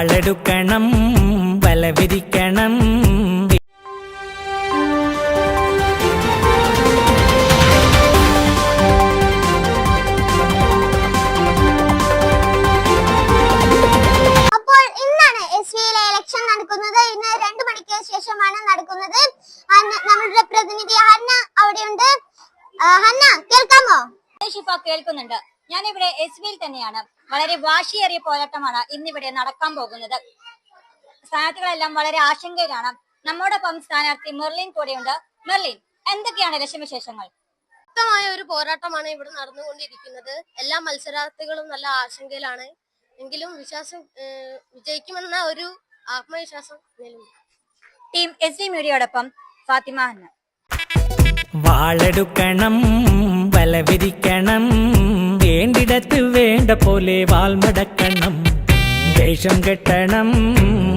വാളെടുക്കണം വലവിരിക്കണം. അപ്പോൾ ഇന്നാണ് എസ്വിയിലെ ഇലക്ഷൻ നടക്കുന്നത്. ഇന്ന് 2 മണിക്ക് ശേഷമാണ് നടക്കുന്നത്. നമ്മുടെ പ്രതിനിധി ഹന്ന അവിടെയുണ്ട്. ഹന്ന, കേൾക്കാമോ? കേൾക്കുന്നുണ്ട്. ഞാനിവിടെ എസ്വിയിൽ തന്നെയാണ്. വളരെ വാശിയേറിയ പോരാട്ടമാണ് ഇന്നിവിടെ നടക്കാൻ പോകുന്നത്. സ്ഥാനാർത്ഥികളെല്ലാം വളരെ ആശങ്കയിലാണ്. നമ്മോടൊപ്പം സ്ഥാനാർത്ഥി മെർലിൻ കൂടെയുണ്ട്. മെർലിൻ, എന്തൊക്കെയാണ് ലക്ഷ്യവിശേഷങ്ങൾ? ശക്തമായ ഒരു പോരാട്ടമാണ് ഇവിടെ നടന്നുകൊണ്ടിരിക്കുന്നത്. എല്ലാ മത്സരാർത്ഥികളും നല്ല ആശങ്കയിലാണ്. എങ്കിലും വിജയിക്കുമെന്ന ഒരു ആത്മവിശ്വാസം നിലവിലുണ്ട്. ടീം എസ്വി മീഡിയയോടൊപ്പം ഫാത്തിമ ഹന്ന. വാളെടുക്കണം വലവിരിക്കണം, വേണ്ടിടത്ത് വേണ്ട പോലെ വാൾമടക്കണം. വേഷം കെട്ടണം,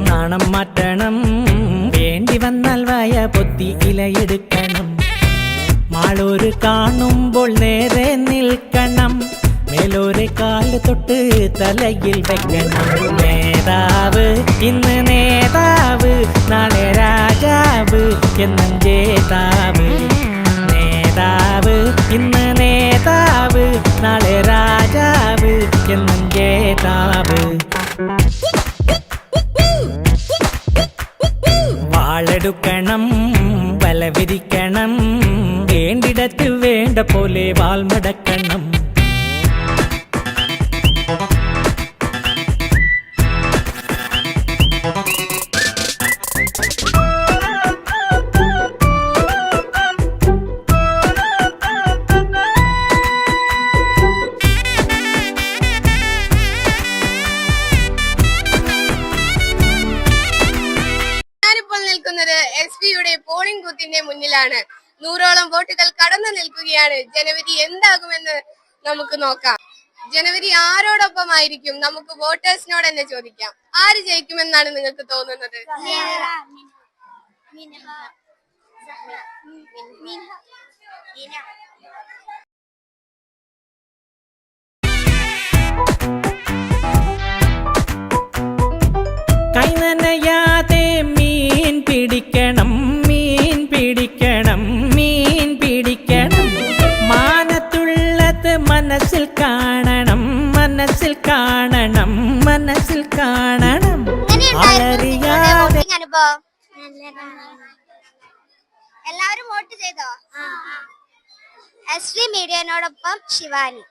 നാണം മാറ്റണം, വേണ്ടി വന്നാൽ വായ പൊത്തി ഇലയെടുക്കണം. മാളൂര് കാണുമ്പോൾ നേരെ നിൽക്കണം, മേലോരെ കാല് തൊട്ട് തലയിൽ വെക്കണം. നേതാവ് ഇന്ന് നേതാവ്, നാളെ രാജാവ് എന്നും ജേതാവ്. നേതാവ് ഇന്ന് നേതാവ്, നാളെ രാജാവ് എന്നും ജേതാവ്. വാളെടുക്കണം വലവിരിക്കണം, വേണ്ടിടത്ത് വേണ്ട പോലെ വാൾമടക്കണം. എസ്പിയുടെ പോളിംഗ് ബൂത്തിന്റെ മുന്നിലാണ്. 100ഓളം വോട്ടുകൾ കടന്നു നിൽക്കുകയാണ്. ജനുവരി എന്താകുമെന്ന് നമുക്ക് നോക്കാം. ജനുവരി ആരോടൊപ്പമായിരിക്കും? നമുക്ക് വോട്ടേഴ്സിനോട് തന്നെ ചോദിക്കാം. ആര് ജയിക്കുമെന്നാണ് നിങ്ങൾക്ക് തോന്നുന്നത്? കൈനനയാതെ മീൻ പിടിക്കണം, മീൻ പിടിക്കണം, മീൻ പിടിക്കണം. മാനത്തുള്ളത് മനസ്സിൽ കാണണം, മനസ്സിൽ കാണണം, മനസ്സിൽ കാണണം. എല്ലാവരും വോട്ട് ചെയ്തോ? എസ്വി മീഡിയനോടൊപ്പം ശിവാനി.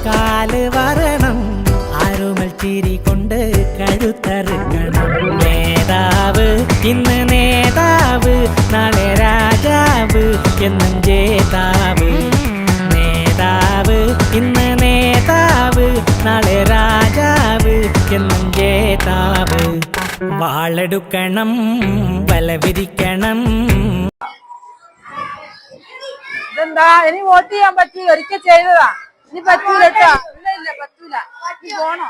കാല് വരണം, ആരുമൽ ചിരി കൊണ്ട് കഴുത്തറുക്കണം. നേതാവ് ഇന്ന് നേതാവ്, നാളെ രാജാവ് എന്നും ജേതാവ്. നേതാവ് ഇന്ന് നേതാവ്, നാളെ രാജാവ് എന്നും ജേതാവ്. വാളെടുക്കണം വലവിരിക്കണം. ഇതെന്താ ഇനി വോട്ട് ചെയ്യാൻ പറ്റി? ഒരിക്കൽ ചെയ്തതാ, ഇനി പറ്റൂല കേട്ടോ. ഇല്ല പറ്റൂല, പോണോ?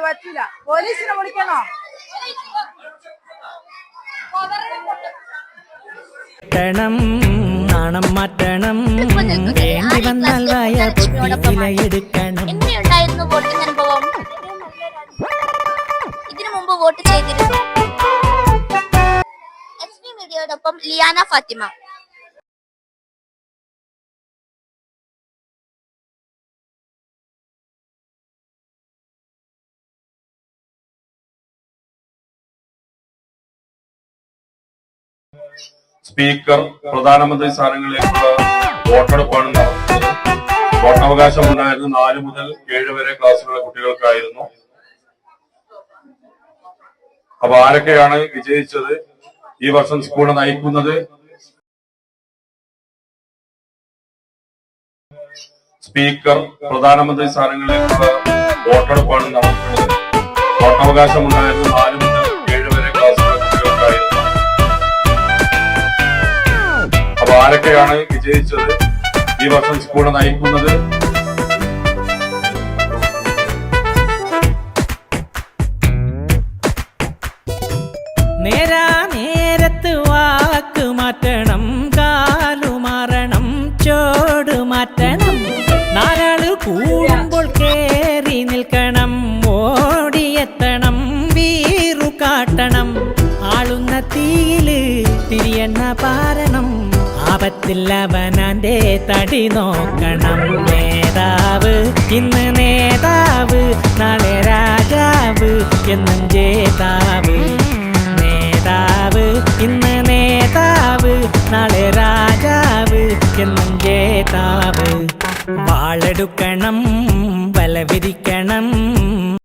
പറ്റൂല. പോലീസിനെ വിളിക്കണോ? നാണം മാറ്റണം, വേണ്ടി വന്നാൽ വായ പൊത്തി ഇലയെടുക്കണം. എങ്ങനെയുണ്ടായിരുന്നു വോട്ടിംഗ് അനുഭവം? ഇതിനു മുമ്പ് വോട്ട് ചെയ്തിരുന്നു. എസ്വി മീഡിയയോടൊപ്പം ലിയാന ഫാത്തിമ. സ്പീക്കർ, പ്രധാനമന്ത്രി സ്ഥാനങ്ങളിലേക്കുള്ള വോട്ടെടുപ്പാണ് നടത്തുന്നത്. വോട്ടവകാശം ഉണ്ടായിരുന്ന 4 മുതൽ 7 വരെ ക്ലാസ്സുകളിലെ കുട്ടികൾക്കായിരുന്നു. അപ്പൊ ആരൊക്കെയാണ് വിജയിച്ചത്? ഈ വർഷം സ്കൂൾ നയിക്കുന്നത്? സ്പീക്കർ, പ്രധാനമന്ത്രി സ്ഥാനങ്ങളിലേക്കുള്ള വോട്ടെടുപ്പാണ് നടത്തുന്നത്. വോട്ടവകാശം ഉണ്ടായിരുന്ന 4 മുതൽ 7 വരെ ക്ലാസ്സുകളിലെ കുട്ടികൾക്കായിരുന്നു. അപ്പൊ ആരൊക്കെയാണ് വിജയിച്ചത്? ഈ വർഷം സ്കൂൾ നയിക്കുന്നത്? നേരത്ത് വാക്ക് മാറ്റണം, കാലുമാറണം, ചോട് മാറ്റണം. 4 കൂടുമ്പോൾ കേറി നിൽക്കണം. തീയില് തിരിയെണ്ണ പാരണം ആപത്തില്ലവനാന്റെ തടി നോക്കണം നേതാവ് ഇന്ന് നേതാവ് നാളെ രാജാവ് എന്നും ജേതാവ് നേതാവ് ഇന്ന് നേതാവ് നാളെ രാജാവ് എന്നും ജേതാവ് വാളെടുക്കണം വല വിരിക്കണം